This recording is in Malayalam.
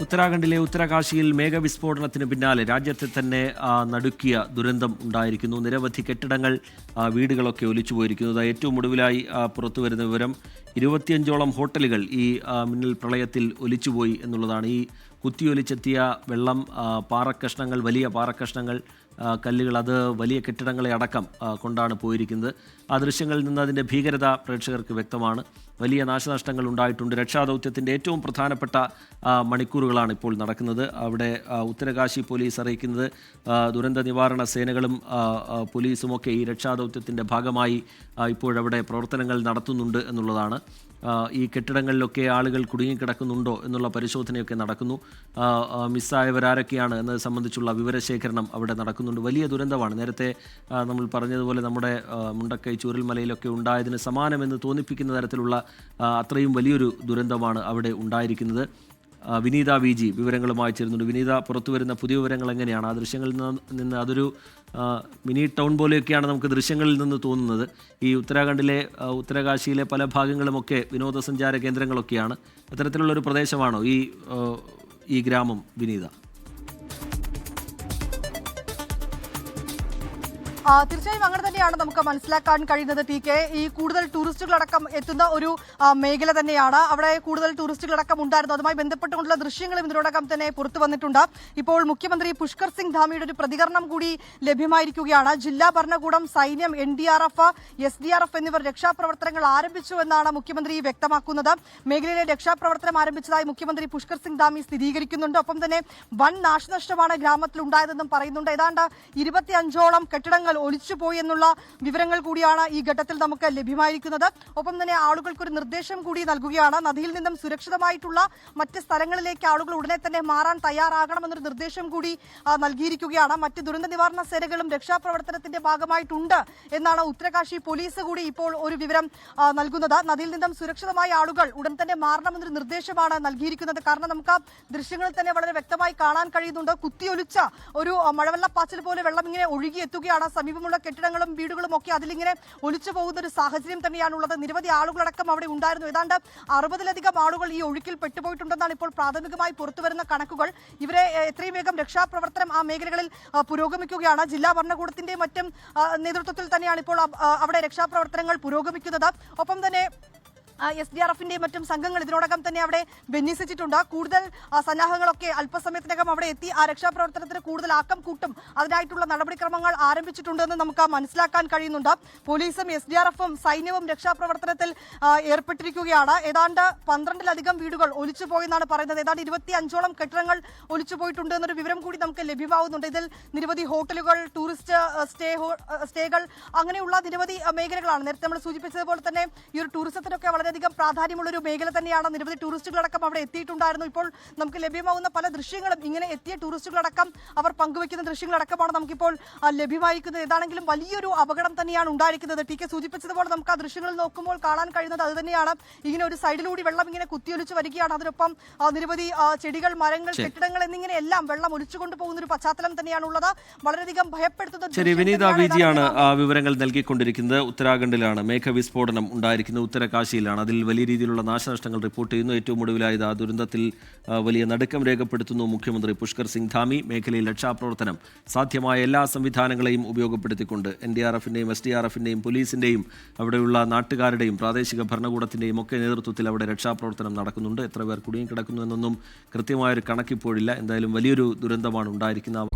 ഉത്തരാഖണ്ഡിലെ ഉത്തരകാശിയിൽ മേഘവിസ്ഫോടനത്തിന് പിന്നാലെ രാജ്യത്തെ തന്നെ നടുക്കിയ ദുരന്തം ഉണ്ടായിരിക്കുന്നു. നിരവധി കെട്ടിടങ്ങൾ, വീടുകളൊക്കെ ഒലിച്ചുപോയിരിക്കുന്നത്. ഏറ്റവും ഒടുവിലായി പുറത്തുവരുന്ന വിവരം 25ഓളം ഹോട്ടലുകൾ ഈ മിന്നൽ പ്രളയത്തിൽ ഒലിച്ചുപോയി എന്നുള്ളതാണ്. ഈ കുത്തിയൊലിച്ചെത്തിയ വെള്ളം, പാറക്കഷ്ണങ്ങൾ, വലിയ പാറക്കഷ്ണങ്ങൾ, കല്ലുകൾ, അത് വലിയ കെട്ടിടങ്ങളെ അടക്കം കൊണ്ടാണ് പോയിരിക്കുന്നത്. ആ ദൃശ്യങ്ങളിൽ നിന്ന് അതിൻ്റെ ഭീകരത പ്രേക്ഷകർക്ക് വ്യക്തമാണ്. വലിയ നാശനഷ്ടങ്ങൾ ഉണ്ടായിട്ടുണ്ട്. രക്ഷാദൗത്യത്തിൻ്റെ ഏറ്റവും പ്രധാനപ്പെട്ട മണിക്കൂറുകളാണ് ഇപ്പോൾ നടക്കുന്നത്. അവിടെ ഉത്തരകാശി പോലീസ് അറിയിക്കുന്നത് ദുരന്ത നിവാരണ സേനകളും പോലീസുമൊക്കെ ഈ രക്ഷാദൗത്യത്തിൻ്റെ ഭാഗമായി ഇപ്പോഴവിടെ പ്രവർത്തനങ്ങൾ നടത്തുന്നുണ്ട് എന്നുള്ളതാണ്. ഈ കെട്ടിടങ്ങളിലൊക്കെ ആളുകൾ കുടുങ്ങിക്കിടക്കുന്നുണ്ടോ എന്നുള്ള പരിശോധനയൊക്കെ നടക്കുന്നു. മിസ്സായവരാരൊക്കെയാണ് എന്നത് സംബന്ധിച്ചുള്ള വിവരശേഖരണം അവിടെ നടക്കുന്നുണ്ട്. വലിയ ദുരന്തമാണ്. നേരത്തെ നമ്മൾ പറഞ്ഞതുപോലെ നമ്മുടെ മുണ്ടക്കൈ ചൂരൽമലയിലൊക്കെ ഉണ്ടായതിന് സമാനമെന്ന് തോന്നിപ്പിക്കുന്ന തരത്തിലുള്ള അത്രയും വലിയൊരു ദുരന്തമാണ് അവിടെ ഉണ്ടായിരിക്കുന്നത്. വിനീത വി ജി വിവരങ്ങളുമായി ചേരുന്നുണ്ട്. വിനീത, പുറത്തു വരുന്ന പുതിയ വിവരങ്ങൾ എങ്ങനെയാണ്? ആ ദൃശ്യങ്ങളിൽ നിന്ന് അതൊരു മിനി ടൗൺ പോലെയൊക്കെയാണ് നമുക്ക് ദൃശ്യങ്ങളിൽ നിന്ന് തോന്നുന്നത്. ഈ ഉത്തരകാശിയിലെ പല ഭാഗങ്ങളുമൊക്കെ വിനോദസഞ്ചാര കേന്ദ്രങ്ങളൊക്കെയാണ്. അത്തരത്തിലുള്ളൊരു പ്രദേശമാണോ ഈ ഗ്രാമം, വിനീത? തീർച്ചയായും അങ്ങനെ തന്നെയാണ് നമുക്ക് മനസ്സിലാക്കാൻ കഴിയുന്നത്. ടി കെ, ഈ കൂടുതൽ ടൂറിസ്റ്റുകളടക്കം എത്തുന്ന ഒരു മേഖല തന്നെയാണ്. അവിടെ കൂടുതൽ ടൂറിസ്റ്റുകളടക്കം ഉണ്ടായിരുന്നു. അതുമായി ബന്ധപ്പെട്ടുകൊണ്ടുള്ള ദൃശ്യങ്ങളും ഇതിനോടകം തന്നെ പുറത്തു വന്നിട്ടുണ്ട്. ഇപ്പോൾ മുഖ്യമന്ത്രി പുഷ്കർ സിംഗ് ധാമിയുടെ ഒരു പ്രതികരണം കൂടി ലഭ്യമായിരിക്കുകയാണ്. ജില്ലാ ഭരണകൂടം, സൈന്യം, NDRF, SDRF എന്നിവർ രക്ഷാപ്രവർത്തനങ്ങൾ ആരംഭിച്ചു എന്നാണ് മുഖ്യമന്ത്രി വ്യക്തമാക്കുന്നത്. മേഖലയിലെ രക്ഷാപ്രവർത്തനം ആരംഭിച്ചതായി മുഖ്യമന്ത്രി പുഷ്കർ സിംഗ് ധാമി സ്ഥിരീകരിക്കുന്നുണ്ട്. ഒപ്പം തന്നെ വൻ നാശനഷ്ടമാണ് ഗ്രാമത്തിൽ ഉണ്ടായതെന്നും പറയുന്നുണ്ട്. ഏതാണ്ട് 25ഓളം കെട്ടിടങ്ങൾ ഒലിച്ചുപോയി എന്നുള്ള വിവരങ്ങൾ കൂടിയാണ് ഈ ഘട്ടത്തിൽ നമുക്ക് ലഭ്യമായിരിക്കുന്നത്. ഒപ്പം തന്നെ ആളുകൾക്കൊരു നിർദ്ദേശം കൂടി നൽകുകയാണ്. നദിയിൽ നിന്നും സുരക്ഷിതമായിട്ടുള്ള മറ്റ് സ്ഥലങ്ങളിലേക്ക് ആളുകൾ ഉടനെ തന്നെ മാറാൻ തയ്യാറാകണമെന്നൊരു നിർദ്ദേശം കൂടി നൽകിയിരിക്കുകയാണ്. മറ്റ് ദുരന്ത നിവാരണ സേനകളും രക്ഷാപ്രവർത്തനത്തിന്റെ ഭാഗമായിട്ടുണ്ട് എന്നാണ് ഉത്തരകാശി പോലീസ് കൂടി ഇപ്പോൾ ഒരു വിവരം നൽകുന്നത്. നദിയിൽ നിന്നും സുരക്ഷിതമായ ആളുകൾ ഉടൻ തന്നെ മാറണമെന്നൊരു നിർദ്ദേശമാണ് നൽകിയിരിക്കുന്നത്. കാരണം നമുക്ക് ദൃശ്യങ്ങളിൽ തന്നെ വളരെ വ്യക്തമായി കാണാൻ കഴിയുന്നുണ്ട്. കുത്തിയൊലിച്ച ഒരു മഴവെള്ളപ്പാച്ചിൽ പോലെ വെള്ളം ഇങ്ങനെ ഒഴുകിയെത്തുകയാണ്. സമീപമുള്ള കെട്ടിടങ്ങളും വീടുകളും ഒക്കെ അതിലിങ്ങനെ ഒലിച്ചു പോകുന്ന ഒരു സാഹചര്യം തന്നെയാണുള്ളത്. നിരവധി ആളുകളടക്കം അവിടെ ഉണ്ടായിരുന്നു. ഏതാണ്ട് 60ലധികം ആളുകൾ ഈ ഒഴുക്കിൽ പെട്ടുപോയിട്ടുണ്ടെന്നാണ് ഇപ്പോൾ പ്രാഥമികമായി പുറത്തുവരുന്ന കണക്കുകൾ. ഇവരെ എത്രയും വേഗം രക്ഷാപ്രവർത്തനം ആ മേഖലകളിൽ പുരോഗമിക്കുകയാണ്. ജില്ലാ ഭരണകൂടത്തിന്റെയും മറ്റും നേതൃത്വത്തിൽ തന്നെയാണ് ഇപ്പോൾ അവിടെ രക്ഷാപ്രവർത്തനങ്ങൾ പുരോഗമിക്കുന്നത്. ഒപ്പം തന്നെ SDRFിന്റെയും മറ്റും സംഘങ്ങൾ ഇതിനോടകം തന്നെ അവിടെ വിന്യസിച്ചിട്ടുണ്ട്. കൂടുതൽ സന്നാഹങ്ങളൊക്കെ അല്പസമയത്തിനകം അവിടെ എത്തി ആ രക്ഷാപ്രവർത്തനത്തിന് കൂടുതൽ ആക്കം കൂട്ടും. അതിനായിട്ടുള്ള നടപടിക്രമങ്ങൾ ആരംഭിച്ചിട്ടുണ്ടെന്ന് നമുക്ക് മനസ്സിലാക്കാൻ കഴിയുന്നുണ്ട്. പോലീസും SDRFും സൈന്യവും രക്ഷാപ്രവർത്തനത്തിൽ ഏർപ്പെട്ടിരിക്കുകയാണ്. ഏതാണ്ട് 12ലധികം വീടുകൾ ഒലിച്ചുപോയെന്നാണ് പറയുന്നത്. ഏതാണ്ട് 25ഓളം കെട്ടിടങ്ങൾ ഒലിച്ചുപോയിട്ടുണ്ട് എന്നൊരു വിവരം കൂടി നമുക്ക് ലഭ്യമാവുന്നുണ്ട്. ഇതിൽ നിരവധി ഹോട്ടലുകൾ, ടൂറിസ്റ്റ് സ്റ്റേകൾ, അങ്ങനെയുള്ള നിരവധി മേഖലകളാണ്. നേരത്തെ നമ്മൾ സൂചിപ്പിച്ചതുപോലെ തന്നെ ഈ ഒരു ടൂറിസത്തിനൊക്കെ വളരെയധികം പ്രാധാന്യമുള്ള ഒരു മേഖല തന്നെയാണ്. നിരവധി ടൂറിസ്റ്റുകളടക്കം അവിടെ എത്തിയിട്ടുണ്ടായിരുന്നു. ഇപ്പോൾ നമുക്ക് ലഭ്യമാവുന്ന പല ദൃശ്യങ്ങളും ഇങ്ങനെ എത്തിയ ടൂറിസ്റ്റുകളടക്കം അവർ പങ്കുവയ്ക്കുന്ന ദൃശ്യങ്ങളടക്കമാണ് നമുക്കിപ്പോൾ ലഭ്യമായിരിക്കുന്നത്. ഏതാണെങ്കിലും വലിയൊരു അപകടം തന്നെയാണ് ഉണ്ടായിരിക്കുന്നത്. ടി കെ സൂചിപ്പിച്ചതുപോലെ നമുക്ക് ആ ദൃശ്യങ്ങൾ നോക്കുമ്പോൾ കാണാൻ കഴിയുന്നത് അത് തന്നെയാണ്. ഇങ്ങനെ ഒരു സൈഡിലൂടെ വെള്ളം ഇങ്ങനെ കുത്തിയൊലിച്ച് വരികയാണ്. അതിനൊപ്പം നിരവധി ചെടികൾ, മരങ്ങൾ, കെട്ടിടങ്ങൾ എന്നിങ്ങനെ എല്ലാം വെള്ളം ഒലിച്ചുകൊണ്ട് പോകുന്ന ഒരു പശ്ചാത്തലം തന്നെയാണുള്ളത്. വളരെയധികം ഭയപ്പെടുത്തുന്ന. ശരി, വിനീത വിജിയാണ് വിവരങ്ങൾ നൽകിക്കൊണ്ടിരിക്കുന്നത്. ഉത്തരാഖണ്ഡിലാണ് മേഘവിസ്ഫോടനം ഉണ്ടായിരിക്കുന്നത്, ഉത്തരകാശിയിലാണ്. അതിൽ വലിയ രീതിയിലുള്ള നാശനഷ്ടങ്ങൾ റിപ്പോർട്ട് ചെയ്യുന്നു. ഏറ്റവും ഒടുവിലായത് ആ ദുരന്തത്തിൽ വലിയ നടുക്കം രേഖപ്പെടുത്തുന്നു മുഖ്യമന്ത്രി പുഷ്കർ സിംഗ് ധാമി. മേഖലയിൽ രക്ഷാപ്രവർത്തനം സാധ്യമായ എല്ലാ സംവിധാനങ്ങളെയും ഉപയോഗപ്പെടുത്തിക്കൊണ്ട് NDRFിന്റെയും SDRFിന്റെയും പോലീസിന്റെയും അവിടെയുള്ള നാട്ടുകാരുടെയും പ്രാദേശിക ഭരണകൂടത്തിന്റെയും ഒക്കെ നേതൃത്വത്തിൽ അവിടെ രക്ഷാപ്രവർത്തനം നടക്കുന്നുണ്ട്. എത്ര പേർ കുടുങ്ങിക്കിടക്കുന്നു എന്നൊന്നും കൃത്യമായൊരു കണക്കിപ്പോഴില്ല. എന്തായാലും വലിയൊരു ദുരന്തമാണ് ഉണ്ടായിരിക്കുന്നത്.